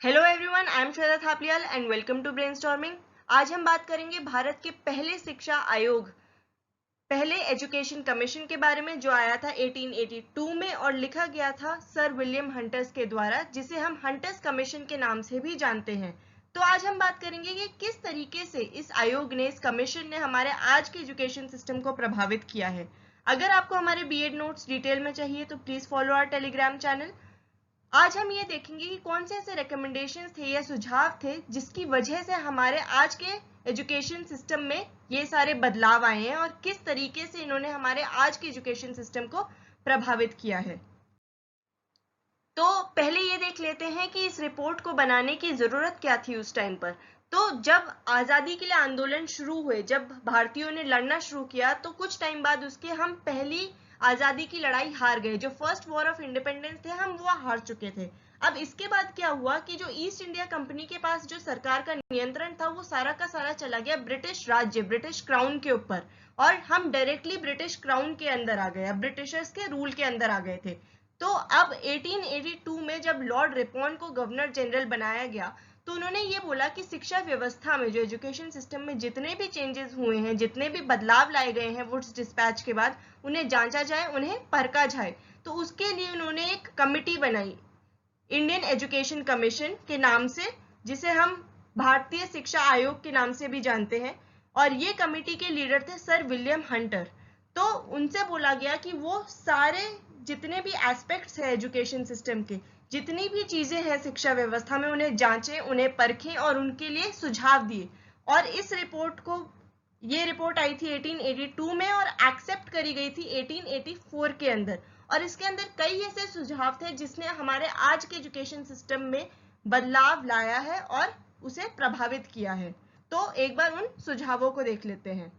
Hello everyone, I am Shweta Thapliyal and welcome to Brainstorming. आज हम बात करेंगे भारत के पहले शिक्षा आयोग, पहले एजुकेशन कमीशन के बारे में, जो आया था 1882 में और लिखा गया था सर विलियम हंटर्स के द्वारा, जिसे हम हंटर्स कमीशन के नाम से भी जानते हैं। तो आज हम बात करेंगे कि किस तरीके से इस आयोग ने, इस कमीशन ने हमारे आज के एजुकेशन सिस्टम को प्रभावित किया है। अगर आपको हमारे बीएड नोट्स डिटेल में चाहिए तो please follow our Telegram channel. आज हम ये देखेंगे कि कौन से ऐसे रिकमेंडेशंस थे या सुझाव थे जिसकी वजह से हमारे आज के एजुकेशन सिस्टम में ये सारे बदलाव आए हैं और किस तरीके से इन्होंने हमारे आज के एजुकेशन सिस्टम को प्रभावित किया है। तो पहले ये देख लेते हैं कि इस रिपोर्ट को बनाने की जरूरत क्या थी उस टाइम पर। तो जब आजादी के लिए आंदोलन शुरू हुए, जब भारतीयों ने लड़ना शुरू किया, तो कुछ टाइम बाद उसके हम पहली आजादी की लड़ाई हार गए। जो फर्स्ट वॉर ऑफ इंडिपेंडेंस थे, हम वो हार चुके थे। अब इसके बाद क्या हुआ कि जो ईस्ट इंडिया कंपनी के पास जो सरकार का नियंत्रण था, वो सारा का सारा चला गया ब्रिटिश राज्य, ब्रिटिश क्राउन के ऊपर, और हम डायरेक्टली ब्रिटिश क्राउन के अंदर आ गए, ब्रिटिशर्स के रूल के अंदर आ गए थे। तो अब 1882 में जब लॉर्ड रिपॉन को गवर्नर जनरल बनाया गया, तो उन्होंने ये बोला कि शिक्षा व्यवस्था में, जो एजुकेशन सिस्टम में जितने भी चेंजेस हुए हैं, जितने भी बदलाव लाए गए हैं वुड्स डिस्पैच के बाद, उन्हें जांचा जाए, उन्हें परखा जाए। तो उसके लिए उन्होंने एक कमिटी बनाई, इंडियन एजुकेशन कमीशन के नाम से, जिसे हम भारतीय शिक्षा आयोग के नाम से भी जानते हैं। और ये कमेटी के लीडर थे सर विलियम हंटर। तो उनसे बोला गया कि वो सारे जितने भी एस्पेक्ट्स हैं एजुकेशन सिस्टम के, जितनी भी चीजें हैं शिक्षा व्यवस्था में, उन्हें जांचें, उन्हें परखें और उनके लिए सुझाव दिए। और इस रिपोर्ट को, ये रिपोर्ट आई थी 1882 में और एक्सेप्ट करी गई थी 1884 के अंदर। और इसके अंदर कई ऐसे सुझाव थे जिसने हमारे आज के एजुकेशन सिस्टम में बदलाव लाया है और उसे प्रभावित किया है। तो एक बार उन सुझावों को देख लेते हैं।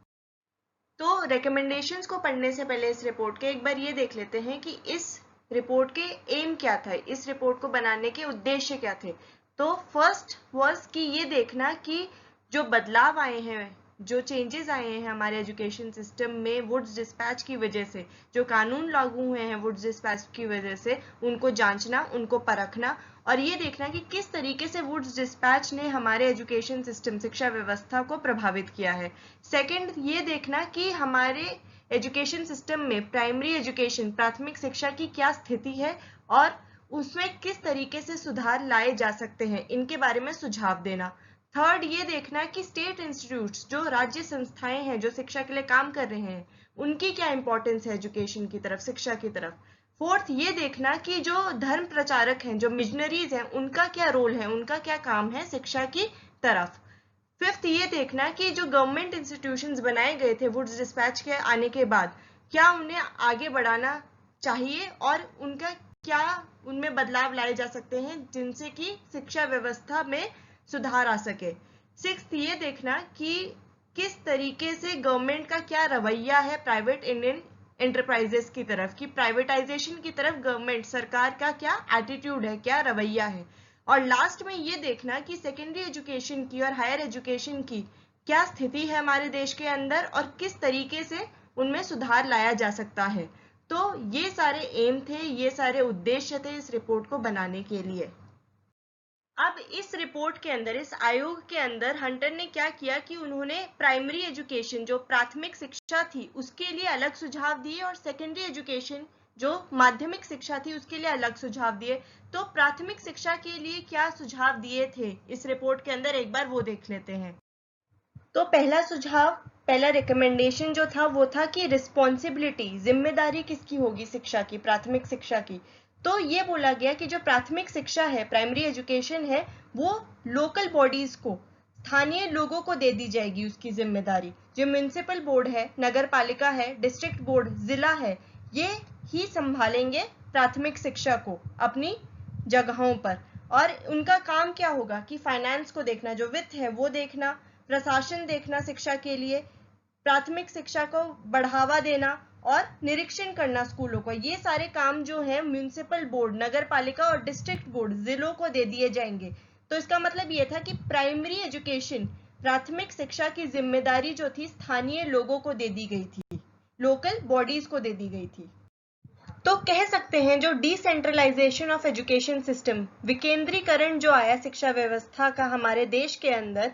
तो रिकमेंडेशंस को पढ़ने से पहले इस रिपोर्ट के एक बार ये देख लेते हैं कि इस रिपोर्ट के एम क्या था, इस रिपोर्ट को बनाने के उद्देश्य क्या थे। तो फर्स्ट वाज कि ये देखना कि जो बदलाव आए हैं, जो चेंजेस आए हैं हमारे एजुकेशन सिस्टम में वुड्स डिस्पैच की वजह से, जो कानून लागू हुए हैं वुड्स डिस्पैच की वजह से, उनको जांचना, उनको परखना और ये देखना कि किस तरीके से वुड्स डिस्पैच ने हमारे एजुकेशन सिस्टम, शिक्षा व्यवस्था को प्रभावित किया है। सेकंड, ये देखना कि हमारे एजुकेशन सिस्टम में प्राइमरी एजुकेशन, प्राथमिक शिक्षा की क्या स्थिति है और उसमें किस तरीके से सुधार लाए जा सकते हैं, इनके बारे में सुझाव देना। थर्ड, ये देखना कि स्टेट इंस्टीट्यूट्स, जो राज्य संस्थाएं हैं जो शिक्षा के लिए काम कर रहे हैं, उनकी क्या इंपॉर्टेंस है एजुकेशन की तरफ, शिक्षा की तरफ। फोर्थ, ये देखना कि जो धर्म प्रचारक हैं, जो मिशनरीज हैं, उनका क्या रोल है, उनका क्या काम है शिक्षा की तरफ। फिफ्थ, ये देखना कि जो गवर्नमेंट इंस्टीट्यूशंस बनाए गए थे वुड्स डिस्पैच के आने के बाद, क्या उन्हें आगे बढ़ाना चाहिए और उनका क्या, उनमें बदलाव लाए जा सकते हैं जिनसे कि शिक्षा व्यवस्था में सुधार आ सके। सिक्स्थ, ये देखना कि किस तरीके से गवर्नमेंट का क्या रवैया है प्राइवेट इंडियन एंटरप्राइजेस की तरफ, कि प्राइवेटाइजेशन की तरफ गवर्नमेंट, सरकार का क्या एटीट्यूड है, क्या रवैया है। और लास्ट में ये देखना कि सेकेंडरी एजुकेशन की और हायर एजुकेशन की क्या स्थिति है हमारे देश के अंदर और किस तरीके से उनमें सुधार लाया जा सकता है। तो ये सारे एम थे, ये सारे उद्देश्य थे इस रिपोर्ट को बनाने के लिए। अब इस रिपोर्ट के अंदर, इस आयोग के अंदर हंटर ने क्या किया कि उन्होंने प्राइमरी एजुकेशन, जो प्राथमिक शिक्षा थी, उसके लिए अलग सुझाव दिए और सेकेंडरी एजुकेशन, जो माध्यमिक शिक्षा थी, उसके लिए अलग सुझाव दिए। तो प्राथमिक शिक्षा के लिए क्या सुझाव दिए थे इस रिपोर्ट के अंदर, एक बार वो देख लेते हैं। तो पहला सुझाव, पहला रिकमेंडेशन जो था वो था कि रिस्पॉन्सिबिलिटी, जिम्मेदारी किसकी होगी शिक्षा की, प्राथमिक शिक्षा की। तो ये बोला गया कि जो प्राथमिक शिक्षा है, प्राइमरी एजुकेशन है, वो लोकल बॉडीज को, स्थानीय लोगों को दे दी जाएगी उसकी जिम्मेदारी। जो म्युनिसिपल बोर्ड है, नगर पालिका है, डिस्ट्रिक्ट बोर्ड, जिला है, ये ही संभालेंगे प्राथमिक शिक्षा को अपनी जगहों पर। और उनका काम क्या होगा कि फाइनेंस को देखना, जो वित्त है वो देखना, प्रशासन देखना शिक्षा के लिए, प्राथमिक शिक्षा को बढ़ावा देना और निरीक्षण करना स्कूलों को। ये सारे काम जो है म्युनिसिपल बोर्ड, नगर पालिका और डिस्ट्रिक्ट बोर्ड, जिलों को दे दिए जाएंगे। तो इसका मतलब ये था कि प्राइमरी एजुकेशन, प्राथमिक शिक्षा की जिम्मेदारी जो थी स्थानीय लोगों को दे दी गई थी, लोकल बॉडीज को दे दी गई थी। तो कह सकते हैं जो डिसेंट्रलाइजेशन ऑफ एजुकेशन सिस्टम, विकेंद्रीकरण जो आया शिक्षा व्यवस्था का हमारे देश के अंदर,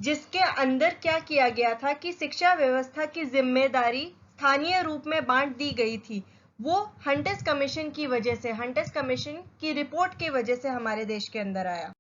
जिसके अंदर क्या किया गया था कि शिक्षा व्यवस्था की जिम्मेदारी स्थानीय रूप में बांट दी गई थी, वो हंटर्स कमीशन की वजह से, हंटर्स कमीशन की रिपोर्ट की वजह से हमारे देश के अंदर आया।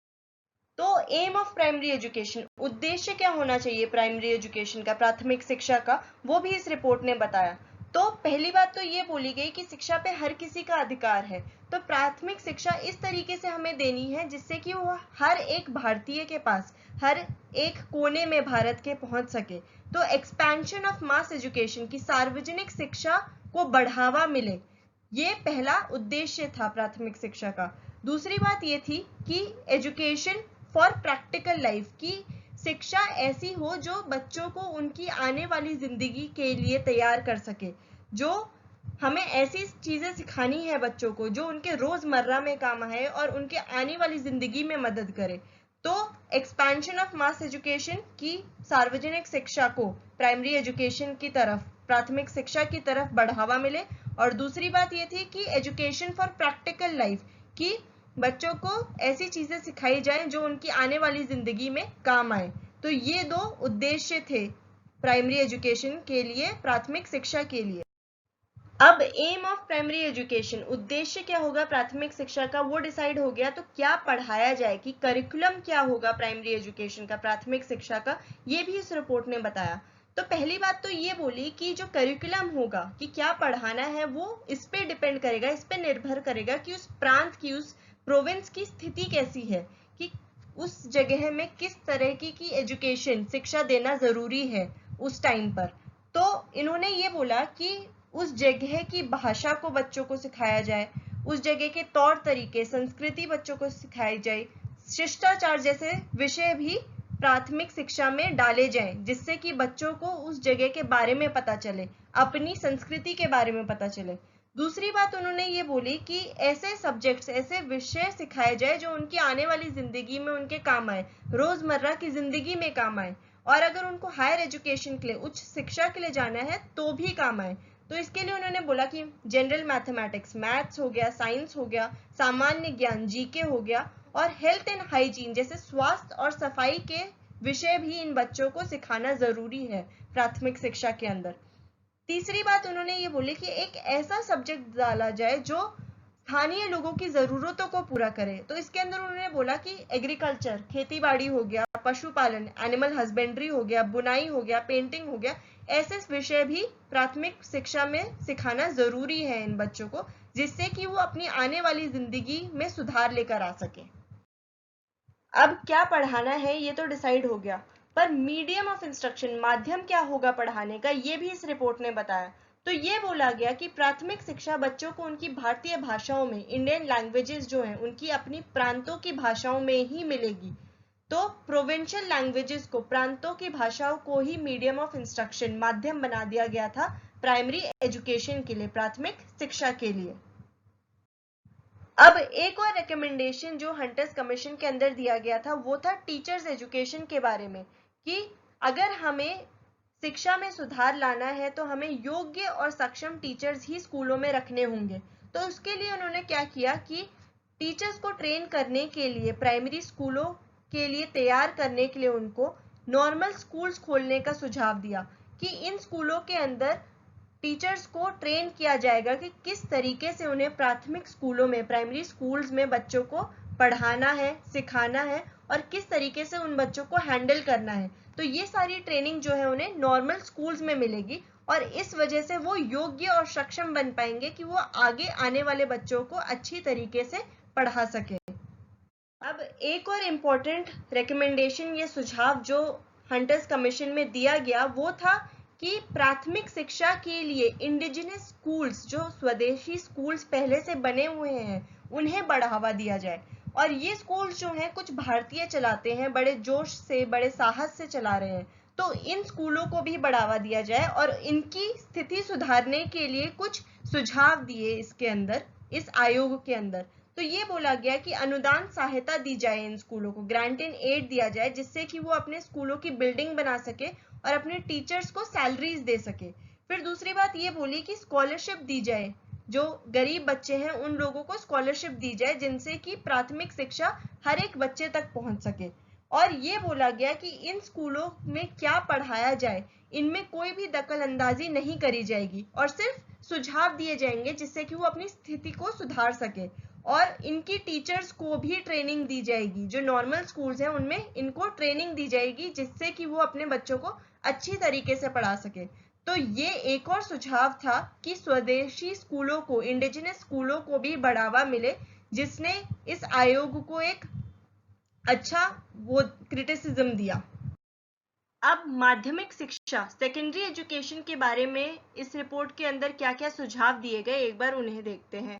तो एम ऑफ प्राइमरी एजुकेशन, उद्देश्य क्या होना चाहिए प्राइमरी एजुकेशन का, प्राथमिक शिक्षा का, वो भी इस रिपोर्ट ने बताया। तो पहली बात तो ये बोली गई कि शिक्षा पे हर किसी का अधिकार है, तो प्राथमिक शिक्षा इस तरीके से हमें देनी है जिससे कि वो हर एक भारतीय के पास, हर एक कोने में भारत के पहुंच सके। तो एक्सपेंशन ऑफ मास एजुकेशन की सार्वजनिक शिक्षा को बढ़ावा मिले, ये पहला उद्देश्य था प्राथमिक शिक्षा का। दूसरी बात ये थी कि एजुकेशन फॉर प्रैक्टिकल लाइफ, की शिक्षा ऐसी हो जो बच्चों को उनकी आने वाली जिंदगी के लिए तैयार कर सके, जो हमें ऐसी चीजें सिखानी है बच्चों को जो उनके रोजमर्रा में काम आए और उनके आने वाली जिंदगी में मदद करे। तो एक्सपेंशन ऑफ मास एजुकेशन की सार्वजनिक शिक्षा को प्राइमरी एजुकेशन की तरफ, प्राथमिक शिक्षा की तरफ बढ़ावा मिले। और दूसरी बात ये थी कि एजुकेशन फॉर प्रैक्टिकल लाइफ, की बच्चों को ऐसी चीजें सिखाई जाएं जो उनकी आने वाली जिंदगी में काम आए। तो ये दो उद्देश्य थे प्राइमरी एजुकेशन के लिए, प्राथमिक शिक्षा के लिए। अब एम ऑफ प्राइमरी एजुकेशन, उद्देश्य क्या होगा प्राथमिक शिक्षा का, वो डिसाइड हो गया। तो क्या पढ़ाया जाए, कि करिकुलम क्या होगा प्राइमरी एजुकेशन का, प्राथमिक शिक्षा का, ये भी इस रिपोर्ट ने बताया। तो पहली बात तो ये बोली कि जो करिकुलम होगा, कि क्या पढ़ाना है, वो इस पे डिपेंड करेगा, इस पे निर्भर करेगा कि उस प्रांत की, उस प्रोविंस की स्थिति कैसी है, कि उस जगह में किस तरह की एजुकेशन, शिक्षा देना जरूरी है उस टाइम पर। तो इन्होंने ये बोला कि उस जगह की भाषा को बच्चों को सिखाया जाए, उस जगह के तौर तरीके, संस्कृति बच्चों को सिखाई जाए, शिष्टाचार जैसे विषय भी प्राथमिक शिक्षा में डाले जाएं, जिससे कि बच्चों को उस जगह के बारे में पता चले, अपनी संस्कृति के बारे में पता चले। दूसरी बात उन्होंने ये बोली कि ऐसे सब्जेक्ट्स, ऐसे विषय सिखाए जाए जो उनकी आने वाली जिंदगी में उनके काम आए, रोजमर्रा की जिंदगी में काम आए, और अगर उनको हायर एजुकेशन के लिए, उच्च शिक्षा के लिए जाना है तो भी काम आए। तो इसके लिए उन्होंने बोला कि जनरल मैथमेटिक्स, मैथ्स हो गया, साइंस हो गया, सामान्य ज्ञान, जीके हो गया, और हेल्थ एंड हाइजीन जैसे स्वास्थ्य और सफाई के विषय भी इन बच्चों को सिखाना जरूरी है प्राथमिक शिक्षा के अंदर। तीसरी बात उन्होंने ये बोली कि एक ऐसा सब्जेक्ट डाला जाए जो स्थानीय लोगों की जरूरतों को पूरा करे। तो इसके अंदर उन्होंने बोला कि एग्रीकल्चर, खेती बाड़ी हो गया, पशुपालन, एनिमल हस्बेंड्री हो गया, बुनाई हो गया, पेंटिंग हो गया, ऐसे विषय भी प्राथमिक शिक्षा में सिखाना जरूरी है इन बच्चों को, जिससे कि वो अपनी आने वाली जिंदगी में सुधार लेकर आ सके। अब क्या पढ़ाना है ये तो डिसाइड हो गया, पर मीडियम ऑफ इंस्ट्रक्शन, माध्यम क्या होगा पढ़ाने का, ये भी इस रिपोर्ट ने बताया। तो ये बोला गया कि प्राथमिक शिक्षा बच्चों को उनकी भारतीय भाषाओं में, इंडियन लैंग्वेजेस जो हैं उनकी अपनी प्रांतों की भाषाओं में ही मिलेगी। तो प्रोविंशियल लैंग्वेजेस को, प्रांतों की भाषाओं को ही मीडियम ऑफ इंस्ट्रक्शन, माध्यम बना दिया गया था प्राइमरी एजुकेशन के लिए, प्राथमिक शिक्षा के लिए। अब एक और रिकमेंडेशन जो हंटर्स कमीशन के अंदर दिया गया था वो था टीचर्स एजुकेशन के बारे में, कि अगर हमें शिक्षा में सुधार लाना है तो हमें योग्य और सक्षम टीचर्स ही स्कूलों में रखने होंगे। तो उसके लिए उन्होंने क्या किया कि टीचर्स को ट्रेन करने के लिए, प्राइमरी स्कूलों के लिए तैयार करने के लिए उनको नॉर्मल स्कूल्स खोलने का सुझाव दिया, कि इन स्कूलों के अंदर टीचर्स को ट्रेन किया जाएगा कि किस तरीके से उन्हें प्राथमिक स्कूलों में, प्राइमरी स्कूल्स में बच्चों को पढ़ाना है, सिखाना है, और किस तरीके से उन बच्चों को हैंडल करना है। तो ये सारी ट्रेनिंग जो है उन्हें नॉर्मल स्कूल्स में मिलेगी, और इस वजह से वो योग्य और सक्षम बन पाएंगे कि वो आगे आने वाले बच्चों को अच्छी तरीके से पढ़ा सके। अब एक और इम्पोर्टेंट रिकमेंडेशन, ये सुझाव जो हंटर्स कमीशन में दिया गया वो था कि प्राथमिक शिक्षा के लिए इंडिजिनस स्कूल्स, जो स्वदेशी स्कूल्स पहले से बने हुए हैं, उन्हें बढ़ावा दिया जाए। और ये स्कूल्स जो हैं कुछ भारतीय चलाते हैं, बड़े जोश से, बड़े साहस से चला रहे हैं, तो इन स्कूलों को भी बढ़ावा दिया जाए और इनकी स्थिति सुधारने के लिए कुछ सुझाव दिए इसके अंदर, इस आयोग के अंदर। तो ये बोला गया कि अनुदान सहायता दी जाए इन स्कूलों को, ग्रांट एंड एड दिया जाए, जिससे कि वो अपने स्कूलों की बिल्डिंग बना सके और अपने टीचर्स को सैलरीज दे सके। फिर दूसरी बात ये बोली कि स्कॉलरशिप दी जाए जो गरीब बच्चे हैं उन लोगों को स्कॉलरशिप दी जाए, जिनसे कि प्राथमिक शिक्षा हर एक बच्चे तक पहुंच सके। और ये बोला गया कि इन स्कूलों में क्या पढ़ाया जाए, इनमें कोई भी दखल अंदाजी नहीं करी जाएगी और सिर्फ सुझाव दिए जाएंगे जिससे कि वो अपनी स्थिति को सुधार सके। और इनकी टीचर्स को भी ट्रेनिंग दी जाएगी, जो नॉर्मल स्कूल्स हैं उनमें इनको ट्रेनिंग दी जाएगी जिससे कि वो अपने बच्चों को अच्छी तरीके से पढ़ा सके। तो ये एक और सुझाव था कि स्वदेशी स्कूलों को, इंडिजिनस स्कूलों को भी बढ़ावा मिले, जिसने इस आयोग को एक अच्छा वो क्रिटिसिज्म दिया। अब माध्यमिक शिक्षा, सेकेंडरी एजुकेशन के बारे में इस रिपोर्ट के अंदर क्या क्या सुझाव दिए गए, एक बार उन्हें देखते हैं।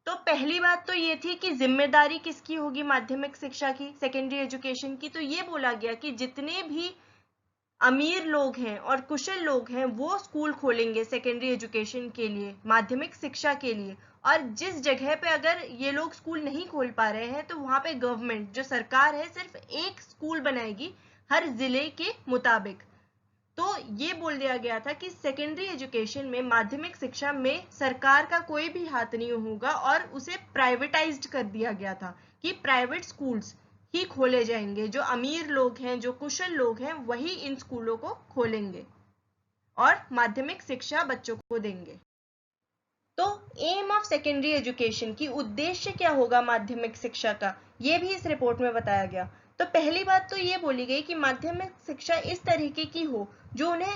तो पहली बात तो ये थी कि जिम्मेदारी किसकी होगी माध्यमिक शिक्षा की, सेकेंडरी एजुकेशन की। तो ये बोला गया कि जितने भी अमीर लोग हैं और कुशल लोग हैं वो स्कूल खोलेंगे सेकेंडरी एजुकेशन के लिए, माध्यमिक शिक्षा के लिए। और जिस जगह पे अगर ये लोग स्कूल नहीं खोल पा रहे हैं तो वहां पे गवर्नमेंट, जो सरकार है, सिर्फ एक स्कूल बनाएगी हर जिले के मुताबिक। तो ये बोल दिया गया था कि सेकेंडरी एजुकेशन में, माध्यमिक शिक्षा में सरकार का कोई भी हाथ नहीं होगा और उसे प्राइवेटाइज्ड कर दिया गया था कि प्राइवेट स्कूल्स ही खोले जाएंगे, जो अमीर लोग हैं, जो कुशल लोग हैं, वही इन स्कूलों को खोलेंगे और माध्यमिक शिक्षा बच्चों को देंगे। तो एम ऑफ सेकेंडरी एजुकेशन की उद्देश्य क्या होगा माध्यमिक शिक्षा का, ये भी इस रिपोर्ट में बताया गया। तो पहली बात तो ये बोली गई कि माध्यमिक शिक्षा इस तरीके की हो जो उन्हें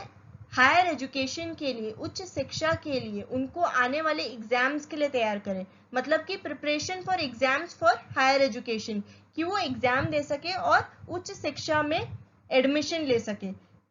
हायर एजुकेशन के लिए, उच्च शिक्षा के लिए, उनको आने वाले एग्जाम्स के लिए तैयार करे। मतलब कि preparation for exams for higher education, कि वो एग्जाम दे सके और उच्च शिक्षा में एडमिशन ले सके,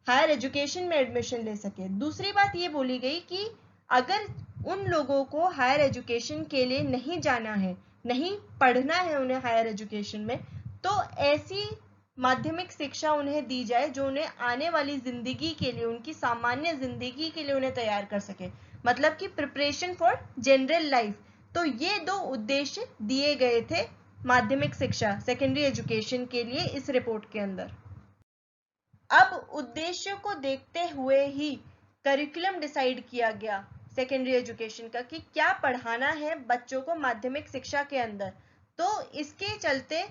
हायर एजुकेशन में एडमिशन ले सके। दूसरी बात ये बोली गई कि अगर उन लोगों को हायर एजुकेशन के लिए नहीं जाना है, नहीं पढ़ना है उन्हें हायर एजुकेशन में, तो ऐसी माध्यमिक शिक्षा उन्हें दी जाए जो उन्हें आने वाली जिंदगी के लिए, उनकी सामान्य जिंदगी के लिए उन्हें तैयार कर सके। मतलब कि प्रिपरेशन फॉर जनरल लाइफ। तो ये दो उद्देश्य दिए गए थे माध्यमिक शिक्षा, सेकेंडरी एजुकेशन के लिए इस रिपोर्ट के अंदर। अब उद्देश्य को देखते हुए ही करिकुलम डिसाइड किया गया सेकेंडरी एजुकेशन का कि क्या पढ़ाना है बच्चों को माध्यमिक शिक्षा के अंदर। तो इसके चलते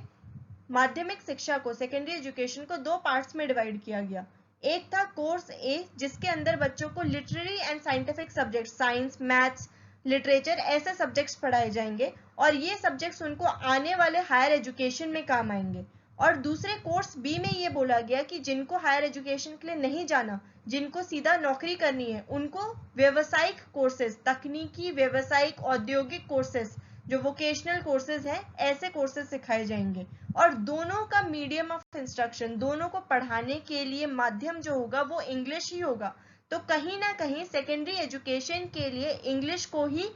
माध्यमिक शिक्षा को, सेकेंडरी एजुकेशन को दो पार्ट्स में डिवाइड किया गया। एक था कोर्स ए, जिसके अंदर बच्चों को literary and scientific subject, science, maths, literature, ऐसे सब्जेक्ट्स पढ़ाए जाएंगे और ये सब्जेक्ट्स उनको आने वाले हायर एजुकेशन में काम आएंगे। और दूसरे कोर्स बी में ये बोला गया कि जिनको हायर एजुकेशन के लिए नहीं जाना, जिनको सीधा नौकरी करनी है, उनको व्यावसायिक कोर्सेज, तकनीकी, व्यावसायिक, औद्योगिक कोर्सेज, जो वोकेशनल कोर्सेज हैं, ऐसे कोर्सेज सिखाए जाएंगे। और दोनों का मीडियम ऑफ इंस्ट्रक्शन, दोनों को पढ़ाने के लिए माध्यम जो होगा वो इंग्लिश ही होगा। तो कहीं ना कहीं सेकेंडरी एजुकेशन के लिए इंग्लिश को ही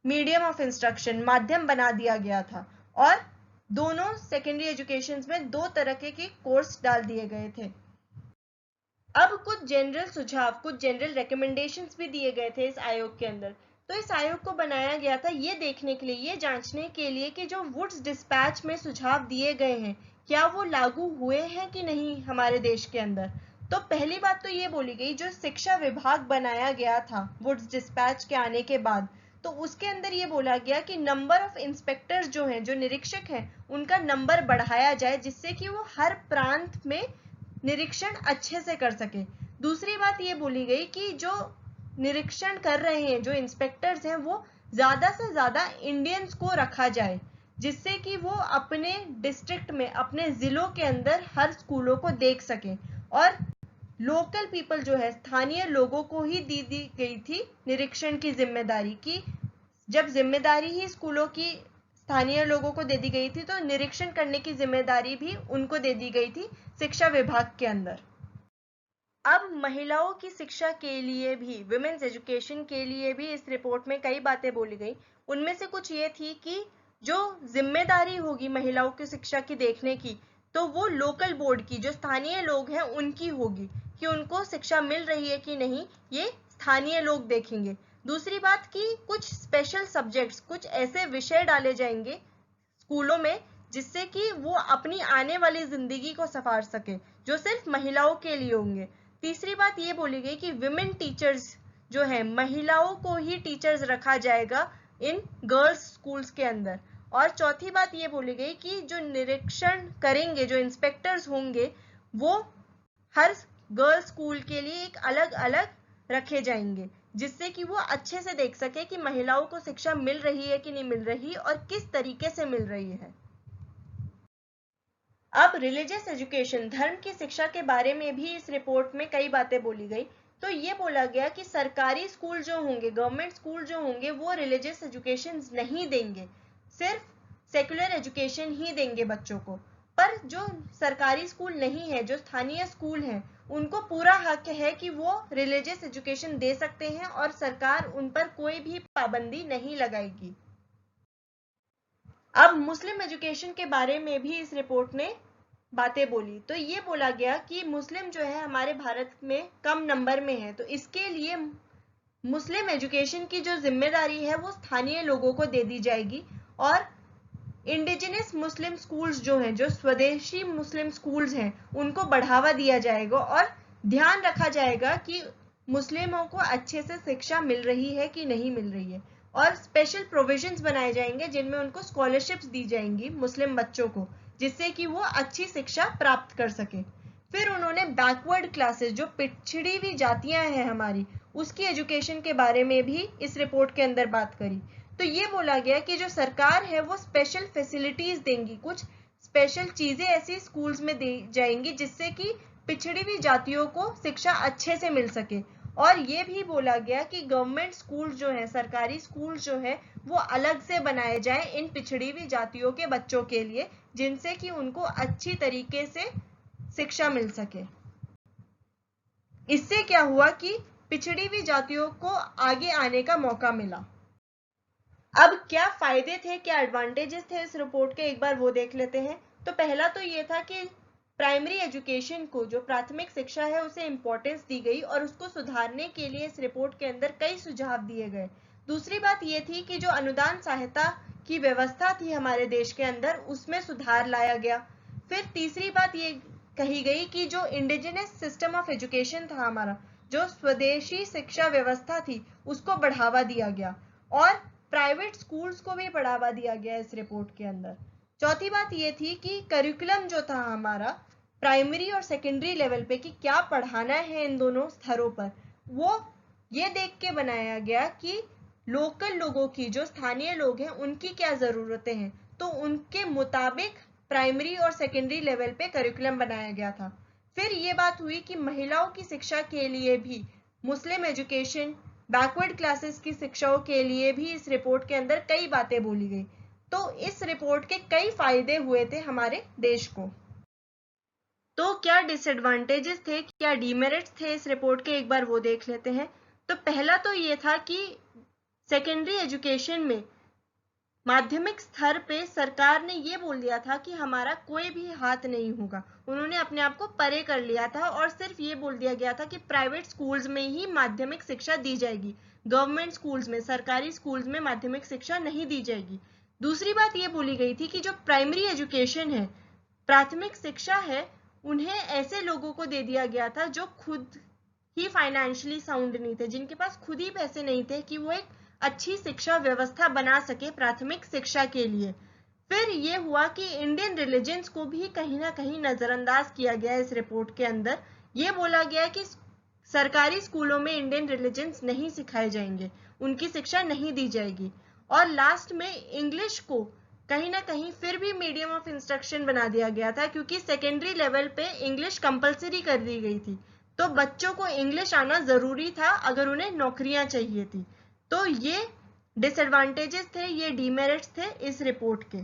मीडियम ऑफ इंस्ट्रक्शन, माध्यम बना दिया गया था। और दोनों सेकेंडरी एजुकेशन में दो तरह के कोर्स डाल दिए गए थे। अब कुछ जनरल सुझाव, कुछ जनरल रिकमेंडेशंस भी दिए गए थे इस आयोग के अंदर। तो इस आयोग को बनाया गया था ये देखने के लिए, ये जांचने के लिए कि जो वुड्स डिस्पैच में सुझाव दिए गए हैं क्या वो लागू हुए हैं कि नहीं हमारे देश के अंदर। तो पहली बात तो ये बोली गई, जो शिक्षा विभाग बनाया गया था वुड्स डिस्पैच के आने के बाद, तो उसके अंदर ये बोला गया कि नंबर ऑफ इंस्पेक्टर्स जो हैं, जो निरीक्षक हैं, उनका नंबर बढ़ाया जाए जिससे कि वो हर प्रांत में निरीक्षण अच्छे से कर सके। दूसरी बात ये बोली गई कि जो निरीक्षण कर रहे हैं, जो इंस्पेक्टर्स हैं, वो ज्यादा से ज्यादा इंडियंस को रखा जाए जिससे कि वो अपने डिस्ट्रिक्ट में, अपने जिलों के अंदर हर स्कूलों को देख सकें। और लोकल पीपल जो है, स्थानीय लोगों को ही दी गई थी निरीक्षण की जिम्मेदारी, की जब जिम्मेदारी ही स्कूलों की स्थानीय लोगों को दे दी गई थी तो निरीक्षण करने की जिम्मेदारी भी उनको दे दी गई थी शिक्षा विभाग के अंदर। अब महिलाओं की शिक्षा के लिए भी, विमेन्स एजुकेशन के लिए भी इस रिपोर्ट में कई बातें बोली गई। उनमें से कुछ ये थी कि जो जिम्मेदारी होगी महिलाओं की शिक्षा की देखने की, तो वो लोकल बोर्ड की, जो स्थानीय लोग हैं, उनकी होगी कि उनको शिक्षा मिल रही है कि नहीं, ये स्थानीय लोग देखेंगे। दूसरी बात कि कुछ स्पेशल सब्जेक्ट्स, कुछ ऐसे विषय डाले जाएंगे स्कूलों में जिससे कि वो अपनी आने वाली जिंदगी को संवार सके, जो सिर्फ महिलाओं के लिए होंगे। तीसरी बात ये बोली गई कि विमेन टीचर्स जो है महिलाओं को ही टीचर्स रखा जाएगा इन गर्ल्स स्कूल्स के अंदर। और चौथी बात ये बोली गई कि जो निरीक्षण करेंगे, जो इंस्पेक्टर्स होंगे, वो हर गर्ल्स स्कूल के लिए एक अलग अलग रखे जाएंगे, जिससे कि वो अच्छे से देख सके कि महिलाओं को शिक्षा मिल रही है कि नहीं मिल रही और किस तरीके से मिल रही है। अब रिलीजियस एजुकेशन, धर्म की शिक्षा के बारे में भी इस रिपोर्ट में कई बातें बोली गई। तो ये बोला गया कि सरकारी स्कूल जो होंगे, गवर्नमेंट स्कूल जो होंगे, वो रिलीजियस एजुकेशन नहीं देंगे, सिर्फ सेकुलर एजुकेशन ही देंगे बच्चों को। पर जो सरकारी स्कूल नहीं है, जो स्थानीय स्कूल हैं, उनको पूरा हक है कि वो रिलीजियस एजुकेशन दे सकते हैं और सरकार उन पर कोई भी पाबंदी नहीं लगाएगी। अब मुस्लिम एजुकेशन के बारे में भी इस रिपोर्ट ने बातें बोली। तो ये बोला गया कि मुस्लिम जो है हमारे भारत में कम नंबर में है, तो इसके लिए मुस्लिम एजुकेशन की जो जिम्मेदारी है वो स्थानीय लोगों को दे दी जाएगी और इंडिजिनस मुस्लिम स्कूल्स जो हैं, जो स्वदेशी मुस्लिम स्कूल्स हैं, उनको बढ़ावा दिया जाएगा और ध्यान रखा जाएगा कि मुस्लिमों को अच्छे से शिक्षा मिल रही है कि नहीं मिल रही है। और स्पेशल प्रोविजंस बनाए जाएंगे जिनमें उनको स्कॉलरशिप्स दी जाएंगी मुस्लिम बच्चों को, जिससे कि वो अच्छी शिक्षा प्राप्त कर सके। फिर उन्होंने बैकवर्ड क्लासेस, जो पिछड़ी हुई जातियां हैं हमारी, उसकी एजुकेशन के बारे में भी इस रिपोर्ट के अंदर बात करी। तो ये बोला गया कि जो सरकार है वो स्पेशल फैसिलिटीज देंगी, कुछ स्पेशल चीजें ऐसी स्कूल्स में दी जाएंगी जिससे कि पिछड़ी हुई जातियों को शिक्षा अच्छे से मिल सके। और ये भी बोला गया कि गवर्नमेंट स्कूल जो है, सरकारी स्कूल जो है, वो अलग से बनाए जाएं इन पिछड़ी हुई जातियों के बच्चों के लिए, जिनसे कि उनको अच्छी तरीके से शिक्षा मिल सके। इससे क्या हुआ कि पिछड़ी हुई जातियों को आगे आने का मौका मिला। अब क्या फायदे थे, क्या एडवांटेजेस थे इस रिपोर्ट के, एक बार वो देख लेते हैं। तो पहला तो ये था कि प्राइमरी एजुकेशन को, जो प्राथमिक शिक्षा है, उसे इंपॉर्टेंस दी गई और उसको सुधारने के लिए इस रिपोर्ट के अंदर कई सुझाव दिए गए। दूसरी बात ये थी कि जो अनुदान सहायता की व्यवस्था थी हमारे देश के अंदर, उसमें सुधार लाया गया। फिर तीसरी बात ये कही गई कि जो इंडिजिनस सिस्टम ऑफ एजुकेशन था हमारा, जो स्वदेशी शिक्षा व्यवस्था थी, उसको बढ़ावा दिया गया और प्राइवेट स्कूल्स को भी बढ़ावा दिया गया इस रिपोर्ट के अंदर। चौथी बात ये थी कि करिकुलम जो था हमारा प्राइमरी और सेकेंडरी लेवल पे, कि क्या पढ़ाना है इन दोनों स्तरों पर, वो ये देख के बनाया गया कि लोकल लोगों की, जो स्थानीय लोग हैं, उनकी क्या जरूरतें हैं, तो उनके मुताबिक प्राइमरी और सेकेंडरी लेवल पे करिकुलम बनाया गया था। फिर ये बात हुई कि महिलाओं की शिक्षा के लिए भी मुस्लिम एजुकेशन, बैकवर्ड क्लासेस की शिक्षाओं के लिए भी इस रिपोर्ट के अंदर कई बातें बोली गई। तो इस रिपोर्ट के कई फायदे हुए थे हमारे देश को। तो क्या डिसएडवांटेजेस थे, क्या डीमेरिट्स थे इस रिपोर्ट के, एक बार वो देख लेते हैं। तो पहला तो ये था कि सेकेंडरी एजुकेशन में, माध्यमिक स्तर पे सरकार ने ये बोल दिया था कि हमारा कोई भी हाथ नहीं होगा। उन्होंने अपने आप को परे कर लिया था और सिर्फ ये बोल दिया गया था कि प्राइवेट स्कूल्स में ही माध्यमिक शिक्षा दी जाएगी, गवर्नमेंट स्कूल्स में, सरकारी स्कूल्स में माध्यमिक शिक्षा नहीं दी जाएगी। दूसरी बात ये बोली गई थी कि जो प्राइमरी एजुकेशन है, प्राथमिक शिक्षा है, उन्हें ऐसे लोगों को दे दिया गया था जो खुद ही फाइनेंशियली साउंड नहीं थे, जिनके पास खुद ही पैसे नहीं थे कि वो एक अच्छी शिक्षा व्यवस्था बना सके प्राथमिक शिक्षा के लिए। फिर ये हुआ कि इंडियन रिलीजन्स को भी कहीं ना कहीं नजरअंदाज किया गया इस रिपोर्ट के अंदर। ये बोला गया कि सरकारी स्कूलों में इंडियन रिलीजन्स नहीं सिखाए जाएंगे, उनकी शिक्षा नहीं दी जाएगी। और लास्ट में इंग्लिश को कहीं ना कहीं फिर भी मीडियम ऑफ इंस्ट्रक्शन बना दिया गया था, क्योंकि सेकेंडरी लेवल पे इंग्लिश कंपलसरी कर दी गई थी, तो बच्चों को इंग्लिश आना जरूरी था अगर उन्हें नौकरियां चाहिए थी। तो ये डिसएडवांटेजेस थे, ये डीमेरिट्स थे इस रिपोर्ट के।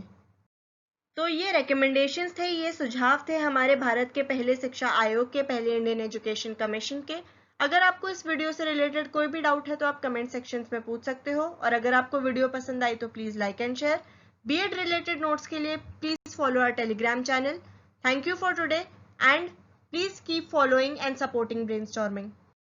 तो ये रिकमेंडेशंस थे, ये सुझाव थे हमारे भारत के पहले शिक्षा आयोग के, पहले इंडियन एजुकेशन कमीशन के। अगर आपको इस वीडियो से रिलेटेड कोई भी डाउट है तो आप कमेंट सेक्शन में पूछ सकते हो, और अगर आपको वीडियो पसंद आई तो please like and share. BEd related notes के लिए please follow our Telegram channel. Thank you for today and please keep following and supporting brainstorming.